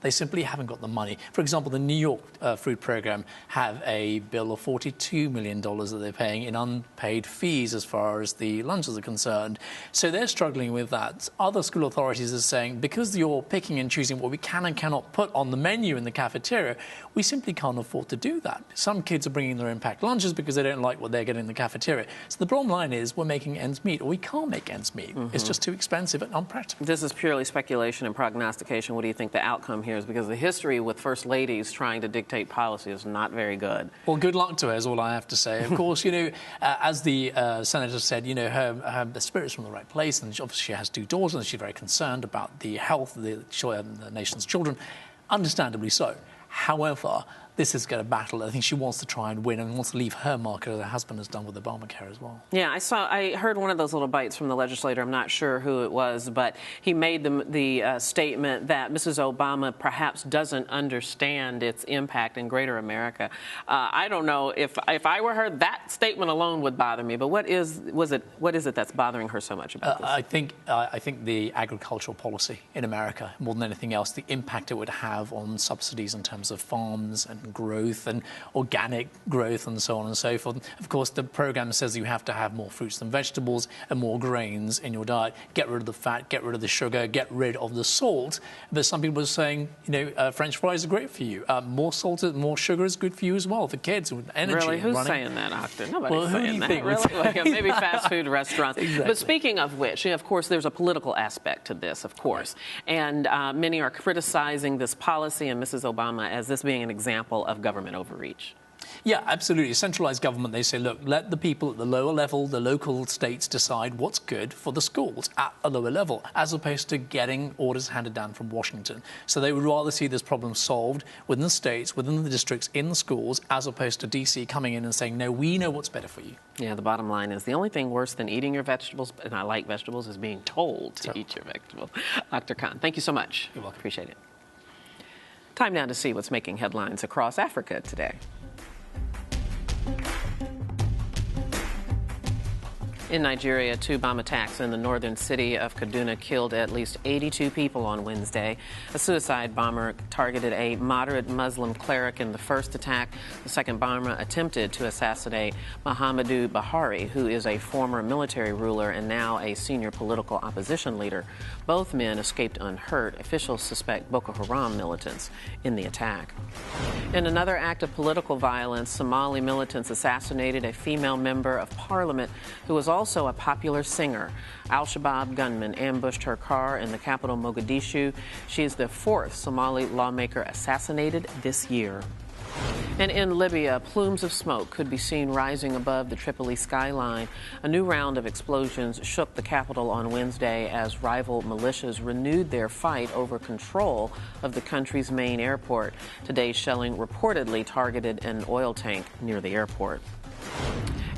they simply haven't got the money. For example, the New York food program have a bill of $42 million that they're paying in unpaid fees as far as the lunches are concerned. So they're struggling with that. Other school authorities are saying, because you're picking and choosing what we can and cannot put on the menu in the cafeteria, we simply can't afford to do that. Some kids are bringing their impact lunches because they don't like what they're getting in the cafeteria. So the bottom line is we're making ends meet, or we can't make ends meet. It's just too expensive and unpractical. This is purely speculation and prognostication. What do you think the outcome here is? Because the history with first ladies trying to dictate policy is not very good. Well, good luck to her is all I have to say. Of course, as the senator said, her spirit's from the right place, and obviously she has 2 daughters, and she's very concerned about the health of the nation's children. Understandably so. However, this is going to battle. I think she wants to try and win and wants to leave her mark as her husband has done with Obamacare as well. Yeah, I heard one of those little bites from the legislator. I'm not sure who it was, but he made the statement that Mrs. Obama perhaps doesn't understand its impact in greater America. I don't know if I were her, that statement alone would bother me. But what is it that's bothering her so much about this? I think the agricultural policy in America, more than anything else, the impact it would have on subsidies in terms of farms and growth and organic growth and so on and so forth. Of course, the program says you have to have more fruits and vegetables and more grains in your diet. Get rid of the fat, get rid of the sugar, get rid of the salt. But some people are saying, French fries are great for you. More salt, more sugar is good for you as well, for kids with energy. Really? Who's saying that, Octa? Nobody's saying that. Really? Maybe fast food restaurants. Exactly. But speaking of which, of course, there's a political aspect to this, of course. And many are criticizing this policy and Mrs. Obama as this being an example of government overreach. Yeah, absolutely. Centralized government, they say, look, let the people at the lower level, the local states, decide what's good for the schools at a lower level, as opposed to getting orders handed down from Washington. So they would rather see this problem solved within the states, within the districts, in the schools, as opposed to D.C. coming in and saying, no, we know what's better for you. Yeah, the bottom line is the only thing worse than eating your vegetables, and I like vegetables, is being told to eat your vegetables. Dr. Khan, thank you so much. You're welcome. Appreciate it. Time now to see what's making headlines across Africa today. In Nigeria, 2 bomb attacks in the northern city of Kaduna killed at least 82 people on Wednesday. A suicide bomber targeted a moderate Muslim cleric in the first attack. The second bomber attempted to assassinate Muhammadu Buhari, who is a former military ruler and now a senior political opposition leader. Both men escaped unhurt. Officials suspect Boko Haram militants in the attack. In another act of political violence, Somali militants assassinated a female member of parliament who was also also a popular singer. Al-Shabaab gunmen ambushed her car in the capital, Mogadishu. She is the fourth Somali lawmaker assassinated this year. And in Libya, plumes of smoke could be seen rising above the Tripoli skyline. A new round of explosions shook the capital on Wednesday as rival militias renewed their fight over control of the country's main airport. Today's shelling reportedly targeted an oil tank near the airport.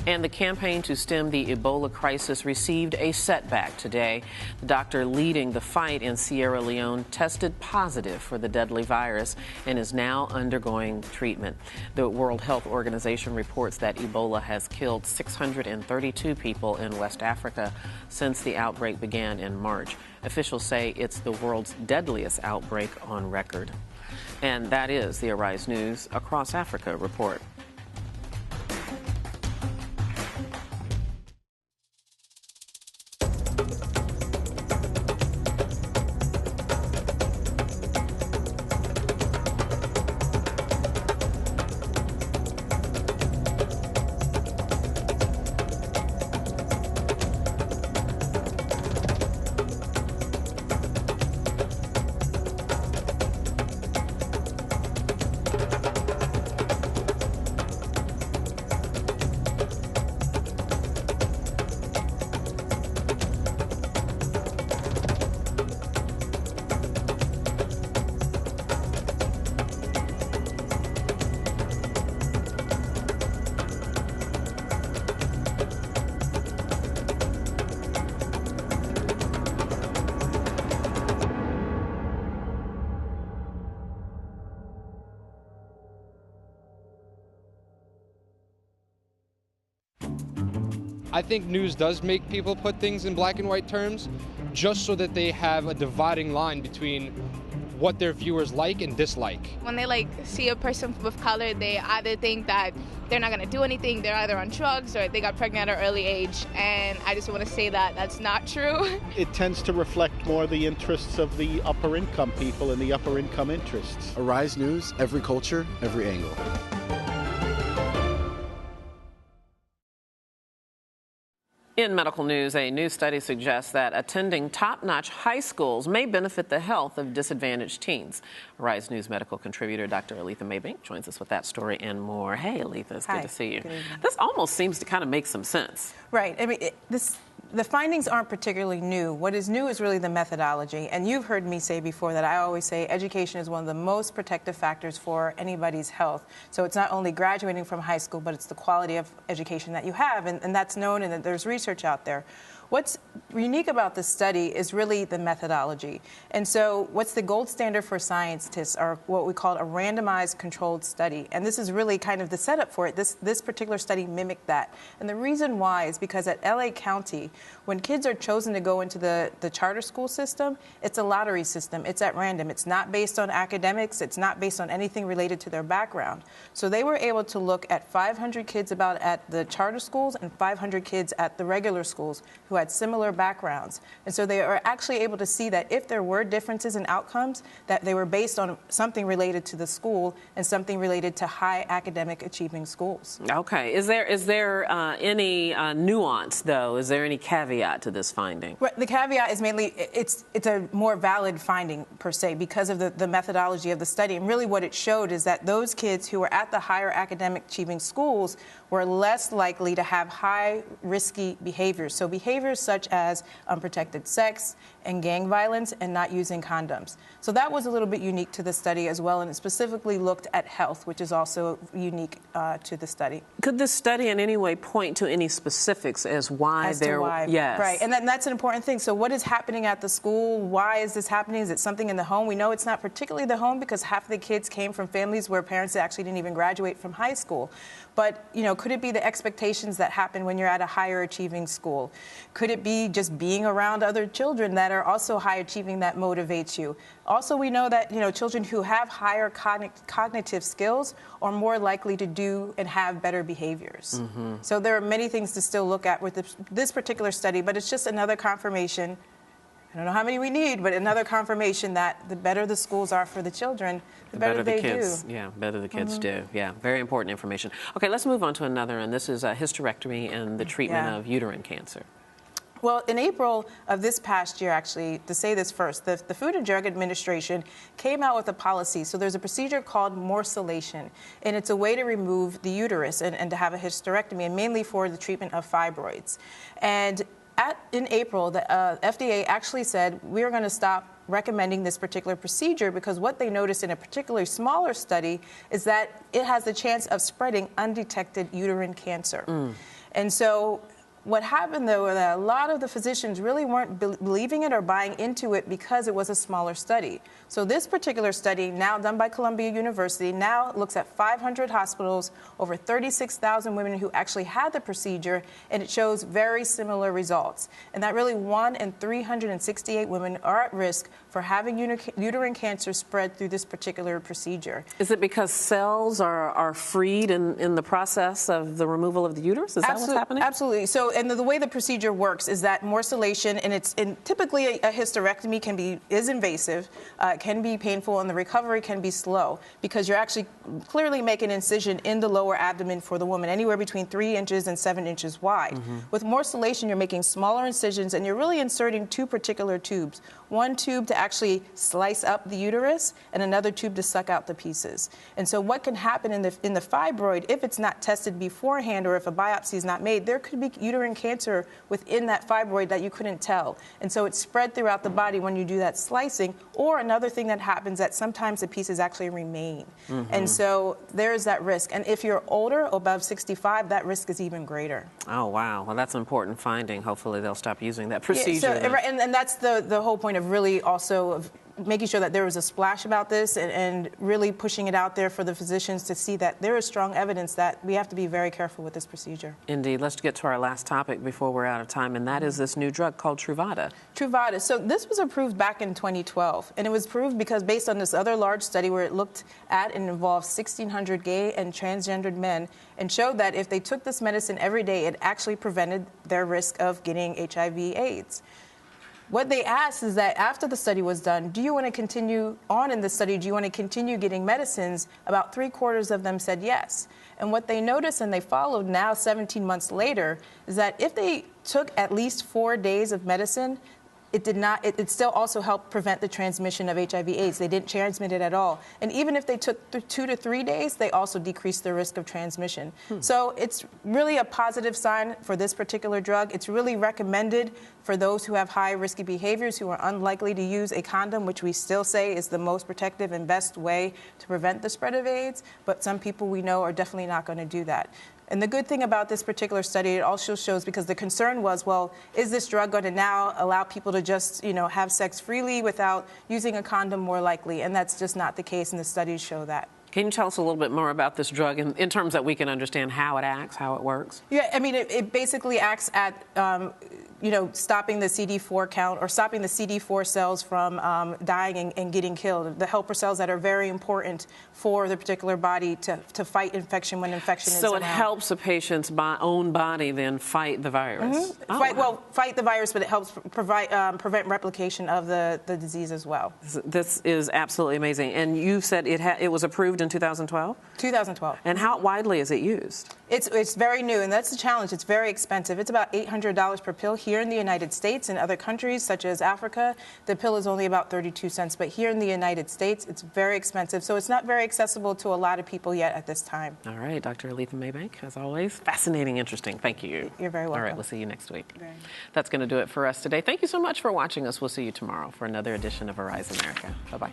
And the campaign to stem the Ebola crisis received a setback today. The doctor leading the fight in Sierra Leone tested positive for the deadly virus and is now undergoing treatment. The World Health Organization reports that Ebola has killed 632 people in West Africa since the outbreak began in March. Officials say it's the world's deadliest outbreak on record. And that is the Arise News Across Africa report. I think news does make people put things in black and white terms just so that they have a dividing line between what their viewers like and dislike. When they see a person of color, they either think that they're not going to do anything, they're either on drugs or they got pregnant at an early age, and I just want to say that that's not true. It tends to reflect more the interests of the upper income people and the upper income interests. Arise News, every culture, every angle. In medical news, a new study suggests that attending top-notch high schools may benefit the health of disadvantaged teens. Arise News medical contributor Dr. Aletha Maybank joins us with that story and more. Hey, Aletha, it's good to see you. This almost seems to kind of make some sense. Right. I mean, the findings aren't particularly new. What is new is really the methodology. And you've heard me say before that I always say education is one of the most protective factors for anybody's health. So it's not only graduating from high school, but it's the quality of education that you have. And that's known, and there's research out there. What's unique about this study is really the methodology. And so what's the gold standard for scientists are what we call a randomized controlled study. And this is really kind of the setup for it. This particular study mimicked that. And the reason why is because at LA County, when kids are chosen to go into the charter school system, it's a lottery system. It's at random. It's not based on academics. It's not based on anything related to their background. So they were able to look at 500 kids at the charter schools and 500 kids at the regular schools who had similar backgrounds. And so they are actually able to see that if there were differences in outcomes, that they were based on something related to the school and something related to high academic achieving schools. Okay. Is there any nuance, though? Is there any caveat to this finding? Well, the caveat is mainly it's a more valid finding, per se, because of the methodology of the study. And really what it showed is that those kids who were at the higher academic achieving schools were less likely to have high risky behaviors. So behaviors such as unprotected sex and gang violence and not using condoms. So that was a little bit unique to the study as well, and it specifically looked at health, which is also unique to the study. Could this study in any way point to any specifics as why Yes. Right, and that's an important thing. So what is happening at the school? Why is this happening? Is it something in the home? We know it's not particularly the home because half of the kids came from families where parents actually didn't even graduate from high school. But, could it be the expectations that happen when you're at a higher achieving school? Could it be just being around other children that are also high achieving that motivates you? Also, we know that, children who have higher cognitive skills are more likely to do and have better behaviors. Mm-hmm. So there are many things to still look at with this particular study, but it's just another confirmation I don't know how many we need, but another confirmation that the better the schools are for the children, the better they kids do. Yeah, better the kids do. Yeah, very important information. Okay, let's move on to another, and this is a hysterectomy and the treatment of uterine cancer. Well, in April of this past year, actually, to say this first, the Food and Drug Administration came out with a policy. So there's a procedure called morcellation, and it's a way to remove the uterus and to have a hysterectomy, and mainly for the treatment of fibroids. And in April, the FDA actually said we're going to stop recommending this particular procedure because what they noticed in a particularly smaller study is that it has the chance of spreading undetected uterine cancer. And so what happened, though, was that a lot of the physicians really weren't believing it or buying into it because it was a smaller study. So this particular study, now done by Columbia University, now looks at 500 hospitals, over 36,000 women who actually had the procedure, and it shows very similar results. And that really 1 in 368 women are at risk for having uterine cancer spread through this particular procedure. Is it because cells are freed in the process of the removal of the uterus? Is that what's happening? Absolutely. So, and the way the procedure works is that morcellation, and typically a hysterectomy is invasive, can be painful, and the recovery can be slow because you're actually clearly making an incision in the lower abdomen for the woman, anywhere between 3 inches and 7 inches wide. With morcellation, you're making smaller incisions, and you're really inserting 2 particular tubes. One tube to actually slice up the uterus, and another tube to suck out the pieces. And so what can happen in the fibroid, if it's not tested beforehand or if a biopsy is not made, there could be uterine cancer within that fibroid that you couldn't tell. And so it's spread throughout the body when you do that slicing. Or another thing that happens that sometimes the pieces actually remain. And so there's that risk. And if you're older, above 65, that risk is even greater. Oh, wow. Well, that's an important finding. Hopefully they'll stop using that procedure. And that's the whole point of really also of making sure that there was a splash about this and really pushing it out there for the physicians to see that there is strong evidence that we have to be very careful with this procedure. Indeed. Let's get to our last topic before we're out of time, and that is this new drug called Truvada. Truvada. So this was approved back in 2012, and it was approved because based on this other large study where it looked at and involved 1,600 gay and transgendered men and showed that if they took this medicine every day, it actually prevented their risk of getting HIV/AIDS. What they asked is that after the study was done, do you want to continue on in the study? Do you want to continue getting medicines? About 3/4 of them said yes. And what they noticed and they followed now 17 months later is that if they took at least 4 days of medicine, it still also helped prevent the transmission of HIV/AIDS. They didn't transmit it at all. And even if they took 2 to 3 days, they also decreased the risk of transmission. So it's really a positive sign for this particular drug. It's really recommended for those who have high risky behaviors, who are unlikely to use a condom, which we still say is the most protective and best way to prevent the spread of AIDS. But some people we know are definitely not going to do that. And the good thing about this particular study, it also shows, because the concern was, well, is this drug going to now allow people to just, have sex freely without using a condom more likely? And that's just not the case, and the studies show that. Can you tell us a little bit more about this drug in terms that we can understand how it acts, how it works? Yeah, I mean, it basically acts at, stopping the CD4 count or stopping the CD4 cells from dying and getting killed, the helper cells that are very important for the particular body to fight infection when infection is around. So it helps a patient's own body then fight the virus? Fight the virus, but it helps prevent replication of the disease as well. This is absolutely amazing. And you said it was approved in 2012? 2012. And how widely is it used? It's very new, and that's the challenge. It's very expensive. It's about $800 per pill here in the United States. In other countries, such as Africa, the pill is only about 32 cents. But here in the United States, it's very expensive. So it's not very accessible to a lot of people yet at this time. All right, Dr. Aletha Maybank, as always, fascinating, interesting. Thank you. You're very welcome. All right, we'll see you next week. That's going to do it for us today. Thank you so much for watching us. We'll see you tomorrow for another edition of Arise America. Bye-bye.